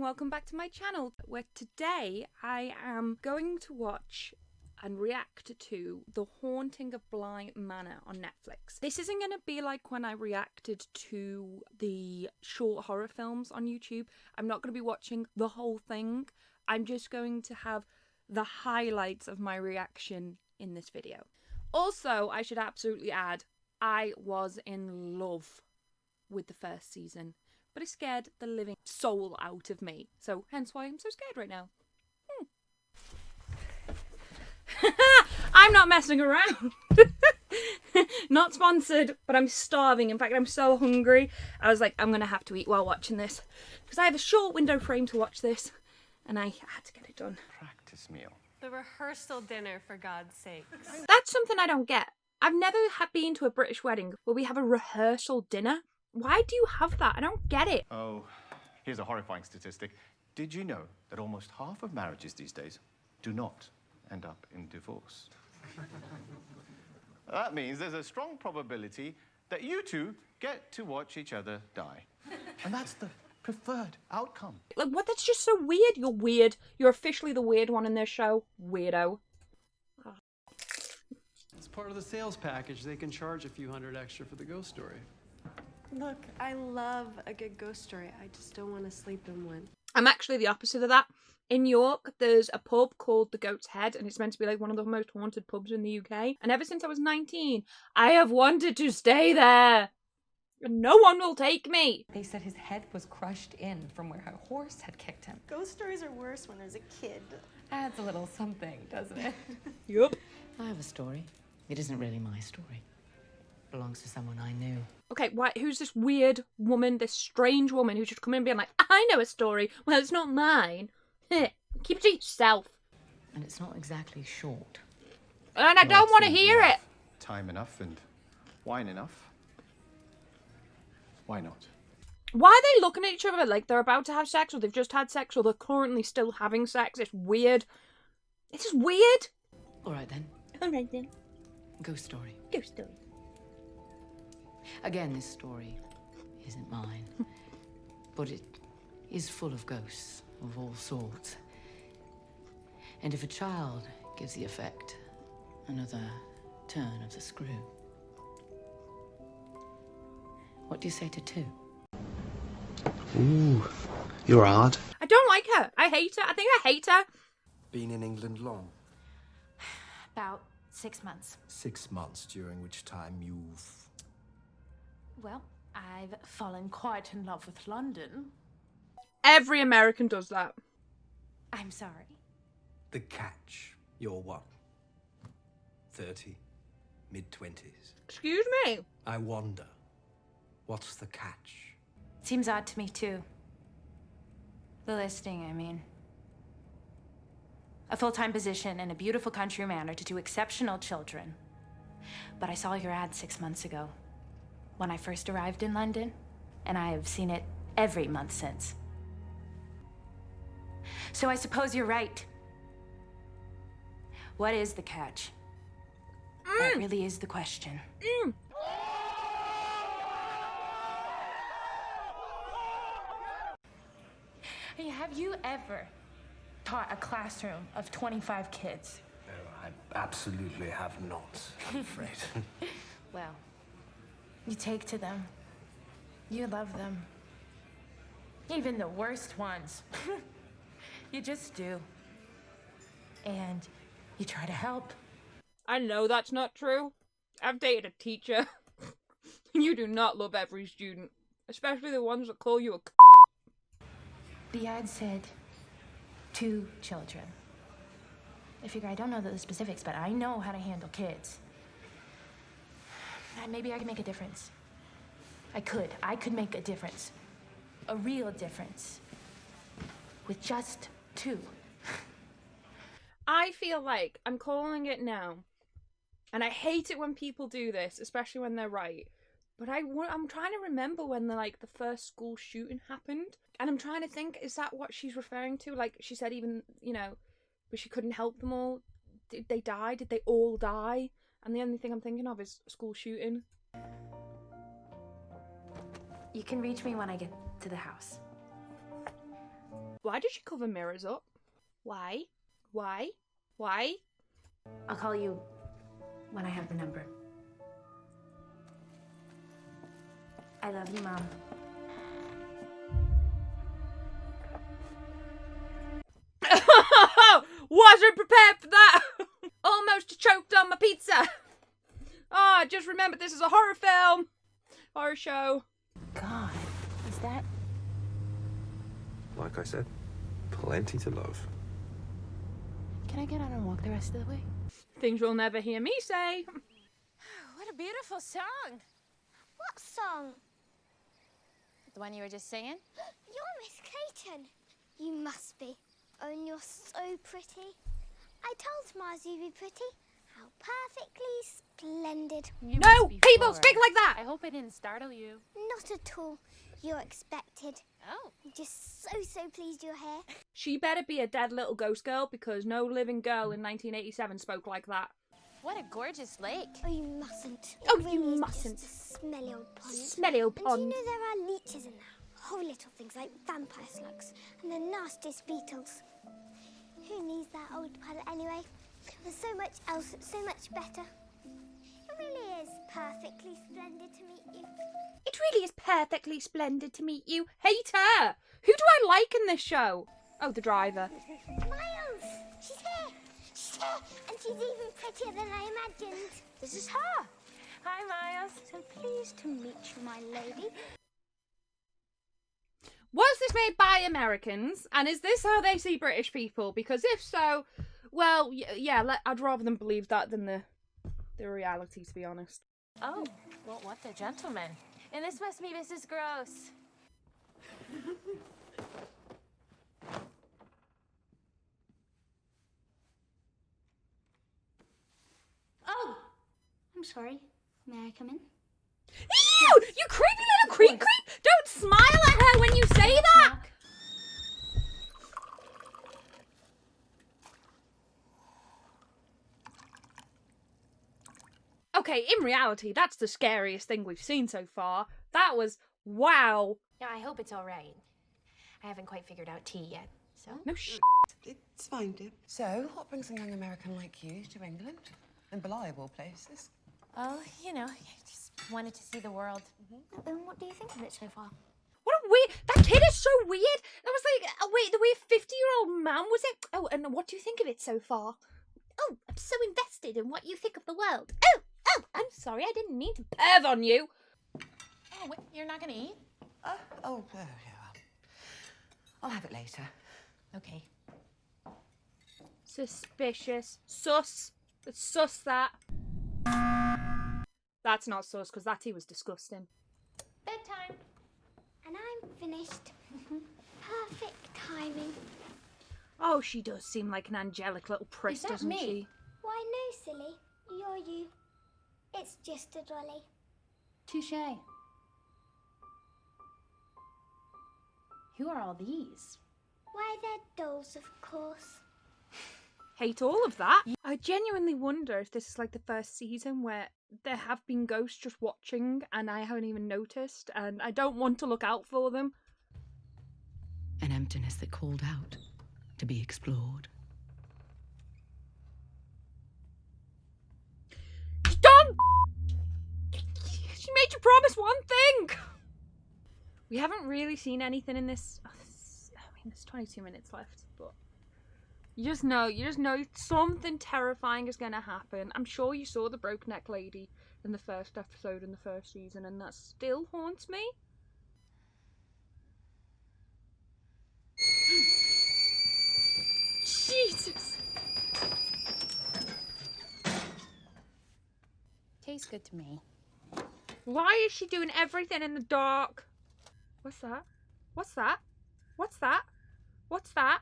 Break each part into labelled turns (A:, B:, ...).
A: welcome back to my channel, where today I am going to watch and react to The Haunting of Bly Manor on Netflix. This isn't going to be like when I reacted to the short horror films on YouTube. I'm not going to be watching the whole thing. I'm just going to have the highlights of my reaction in this video. Also, I should absolutely add, I was in love with the first season, but it scared the living soul out of me. So hence why I'm so scared right now. I'm not messing around. Not sponsored, but I'm starving. In fact, I'm so hungry. I was like, I'm going to have to eat while watching this, because I have a short window frame to watch this, and I had to get it done.
B: Practice meal.
C: The rehearsal dinner, for God's sake.
A: That's something I don't get. I've never been to a British wedding where we have a rehearsal dinner. Why do you have that? I don't get it.
B: Oh, here's a horrifying statistic. Did you know that almost half of marriages these days do not end up in divorce? That means there's a strong probability that you two get to watch each other die. And that's the preferred outcome.
A: Like, what? That's just so weird. You're weird. You're officially the weird one in this show. Weirdo.
D: It's part of the sales package. They can charge a few hundred extra for the ghost story.
C: Look, I love a good ghost story. I just don't want to sleep in one.
A: I'm actually the opposite of that. In York, there's a pub called the Goat's Head, and it's meant to be like one of the most haunted pubs in the UK. And ever since I was 19, I have wanted to stay there. And no one will take me.
E: They said his head was crushed in from where a horse had kicked him.
C: Ghost stories are worse when there's a kid.
E: Adds a little something, doesn't it?
A: Yup.
F: I have a story. It isn't really my story. It belongs to someone I knew.
A: Okay, who's this weird woman, this strange woman who should come in and be like, I know a story. Well, it's not mine. Keep it to yourself.
F: And it's not exactly short.
A: And I don't want to hear it.
B: Time enough and wine enough. Why not?
A: Why are they looking at each other like they're about to have sex, or they've just had sex, or they're currently still having sex? It's weird. It's just weird.
F: All right then.
A: All right then.
F: Ghost story.
A: Ghost story.
F: Again, this story isn't mine. But it is full of ghosts of all sorts. And if a child gives the effect another turn of the screw, what do you say to two?
G: Ooh, you're hard.
A: I don't like her. I hate her. I think I hate her.
G: Been in England long?
H: About 6 months.
G: 6 months, during which time you've...
H: Well, I've fallen quite in love with London.
A: Every American does that.
H: I'm sorry.
G: The catch. You're what? 30? Mid-20s?
A: Excuse me.
G: I wonder, what's the catch?
H: Seems odd to me, too. The listing, I mean. A full-time position in a beautiful country manor to do exceptional children. But I saw your ad 6 months ago, when I first arrived in London, and I have seen it every month since. So I suppose you're right. What is the catch? That really is the question. Hey, have you ever taught a classroom of 25 kids?
G: No, I absolutely have not, I'm afraid.
H: Well, you take to them. You love them. Even the worst ones. You just do. And you try to help.
A: I know that's not true. I've dated a teacher. You do not love every student, especially the ones that call you a
H: The ad said 2 children. I figure I don't know the specifics, but I know how to handle kids. And maybe I can make a difference. I could make a difference. A real difference. With just 2.
A: I feel like I'm calling it now, and I hate it when people do this, especially when they're right. But I'm trying to remember when the first school shooting happened, and I'm trying to think, is that what she's referring to? Like she said, even but she couldn't help them all. Did they die? Did they all die? And the only thing I'm thinking of is school shooting.
H: You can reach me when I get to the house.
A: Why did she cover mirrors up? Why? Why? Why?
I: I'll call you when I have the number. I love you, Mom.
A: Wasn't prepared for that! Almost choked on my pizza! Oh, I just remembered this is a horror film! Horror show.
I: God, is that...
J: Like I said, plenty to love.
H: Can I get out and walk the rest of the way?
A: Things you'll never hear me say.
H: What a beautiful song.
K: What song?
H: The one you were just singing?
K: You're Miss Clayton. You must be. Oh, and you're so pretty. I told Mars you'd be pretty. How perfectly splendid.
H: You
A: No!
H: must be
A: People
H: Flora.
A: speak like that!
H: I hope I didn't startle you.
K: Not at all. You're expected.
H: Oh.
K: I'm just so pleased you're here.
A: She better be a dead little ghost girl because no living girl in 1987 spoke like that.
H: What a gorgeous lake.
K: Oh, you mustn't.
A: Oh,
K: It
A: you
K: really is
A: mustn't.
K: Just a smelly old pond.
A: Smelly old
K: And
A: pond.
K: do you know there are leeches in there? Whole little things like vampire slugs and the nastiest beetles. Who needs that old pond anyway? There's so much else that's so much better. It really is perfectly splendid to meet you.
A: It really is perfectly splendid to meet you. Hate her! Who do I like in this show? Oh, the driver.
K: Miles! She's here! She's here! And she's even prettier than I imagined. This is her!
H: Hi, Miles.
K: So pleased to meet you, my lady.
A: Was this made by Americans? And is this how they see British people? Because if so, well, yeah, I'd rather them believe that than the reality, to be honest.
H: Oh, well, what a gentleman. And this must be Mrs. Gross.
K: Oh! I'm sorry. May I come in?
A: Ew! You creepy little creep! Don't smile at her when you say that! Okay, in reality, that's the scariest thing we've seen so far. That was wow.
I: Yeah, I hope it's all right. I haven't quite figured out tea yet, so...
A: No shit.
L: It's fine, dear. So, what brings a young American like you to England? And Bly, of all places?
H: Oh, you know, I just wanted to see the world.
K: And what do you think of it so far?
A: What a weird... That kid is so weird. That was like, wait, the weird 50-year-old man, was it? Oh, and what do you think of it so far? Oh, I'm so invested in what you think of the world. Oh, I'm sorry, I didn't mean to perv on you.
H: Oh, wait, you're not gonna eat?
L: Yeah. I'll have it later.
H: Okay.
A: Suspicious. Sus. Let's sus that. That's not sus, because that tea was disgusting.
H: Bedtime.
K: And I'm finished. Perfect timing.
A: Oh, she does seem like an angelic little priest,
H: that
A: doesn't
H: me?
A: she?
K: Why no, silly. You're you. It's just a dolly.
H: Touché. Who are all these?
K: Why, they're dolls, of course.
A: Hate all of that. I genuinely wonder if this is like the first season where there have been ghosts just watching and I haven't even noticed and I don't want to look out for them.
F: An emptiness that called out to be explored.
A: Don't! She made you promise one thing! We haven't really seen anything in this... I mean, there's 22 minutes left, but... You just know something terrifying is going to happen. I'm sure you saw the broke neck lady in the first episode in the first season, and that still haunts me. Jesus!
H: Tastes good to me.
A: Why is she doing everything in the dark? What's that? What's that? What's that? What's that?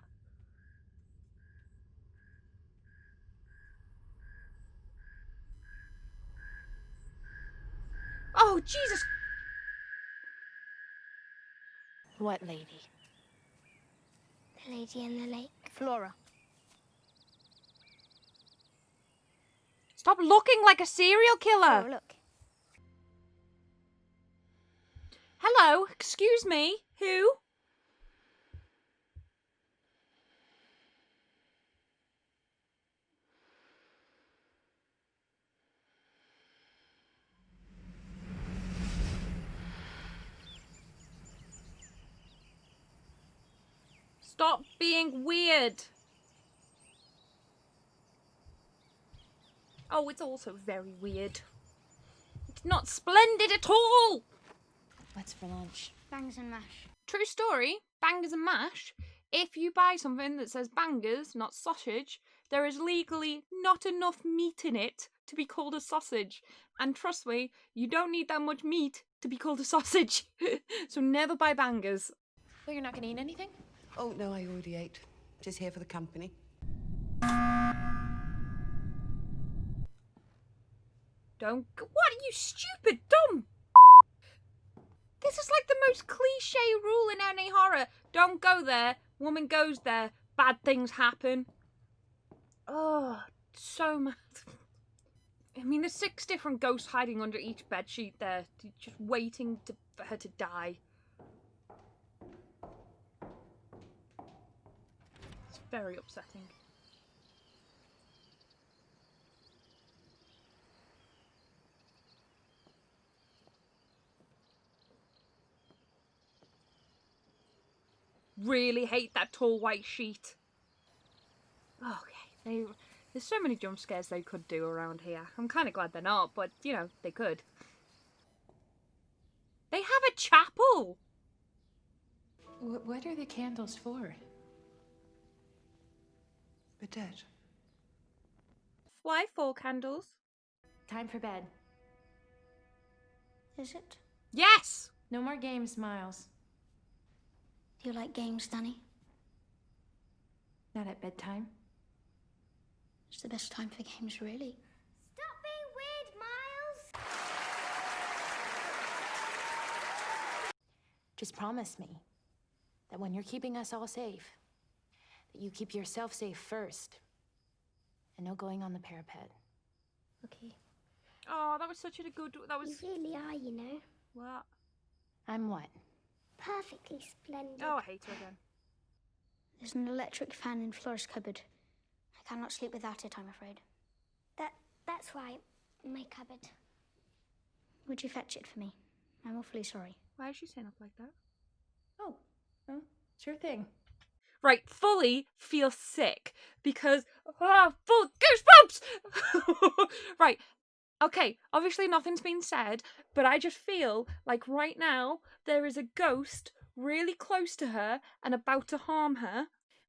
A: Oh, Jesus!
H: What lady?
K: The lady in the lake.
H: Flora.
A: Stop looking like a serial killer!
K: Oh, look.
A: Hello, excuse me, who? Stop being weird. Oh, it's also very weird. It's not splendid at all.
I: What's for lunch?
K: Bangers and mash.
A: True story, bangers and mash. If you buy something that says bangers, not sausage, there is legally not enough meat in it to be called a sausage. And trust me, you don't need that much meat to be called a sausage. So never buy bangers.
H: Well, you're not gonna eat anything?
L: Oh, no, I already ate. Just here for the company.
A: Don't. What are you stupid, dumb? This is like the most cliche rule in any horror. Don't go there. Woman goes there. Bad things happen. Oh, so mad. I mean, there's 6 different ghosts hiding under each bedsheet there, just waiting for her to die. It's very upsetting. Really hate that tall white sheet. Okay, there's so many jump scares they could do around here. I'm kind of glad they're not, but, you know, they could. They have a chapel!
H: What are the candles for?
L: The dead.
A: Why 4 candles?
H: Time for bed.
K: Is it?
A: Yes!
H: No more games, Miles.
K: Do you like games, Danny?
H: Not at bedtime.
K: It's the best time for games, really. Stop being weird, Miles!
H: Just promise me that when you're keeping us all safe, that you keep yourself safe first. And no going on the parapet.
K: Okay.
A: Oh, that was such a good... That was...
K: You really are, you know.
A: What?
H: I'm what?
K: Perfectly splendid.
A: Oh, I hate her again.
K: There's an electric fan in Flora's cupboard. I cannot sleep without it, I'm afraid. That's right, my cupboard. Would you fetch it for me? I'm awfully sorry.
A: Why is she saying up like that?
H: Oh, sure thing.
A: Right, fully feel sick because full goosebumps. Right, okay. Obviously, nothing's been said, but I just feel like right now there is a ghost really close to her and about to harm her,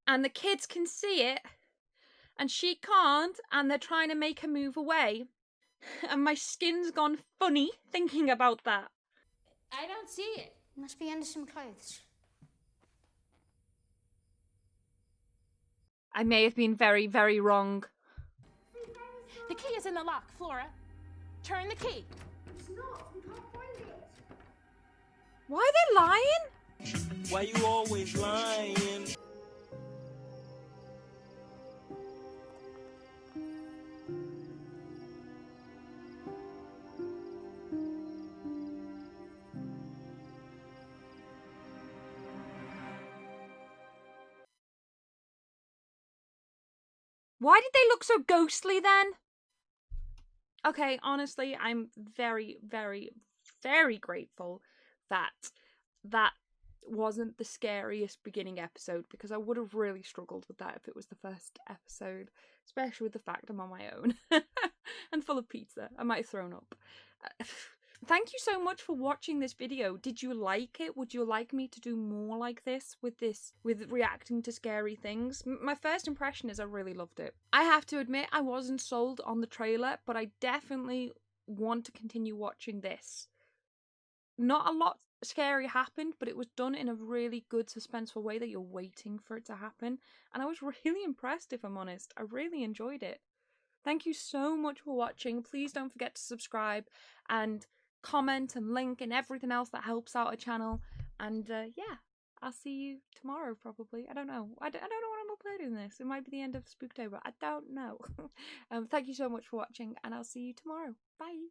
A: and the kids can see it, and she can't, and they're trying to make her move away, and my skin's gone funny thinking about that.
H: I don't see it.
K: It must be under some clothes.
A: I may have been very, very wrong.
H: The key is in the lock, Flora. Turn the key.
K: It's not. We can't find it.
A: Why are they lying?
M: Why you always lying?
A: Why did they look so ghostly then? Okay, honestly, I'm very, very, very grateful that that wasn't the scariest beginning episode, because I would have really struggled with that if it was the first episode, especially with the fact I'm on my own and full of pizza. I might have thrown up. Thank you so much for watching this video. Did you like it? Would you like me to do more like this with reacting to scary things? My first impression is I really loved it. I have to admit I wasn't sold on the trailer, but I definitely want to continue watching this. Not a lot scary happened, but it was done in a really good suspenseful way that you're waiting for it to happen. And I was really impressed, if I'm honest. I really enjoyed it. Thank you so much for watching. Please don't forget to subscribe and comment and link and everything else that helps out a channel. And yeah, I'll see you tomorrow probably. I don't know. I don't know when I'm uploading this. It might be the end of Spooktober. I don't know. Thank you so much for watching, and I'll see you tomorrow. Bye.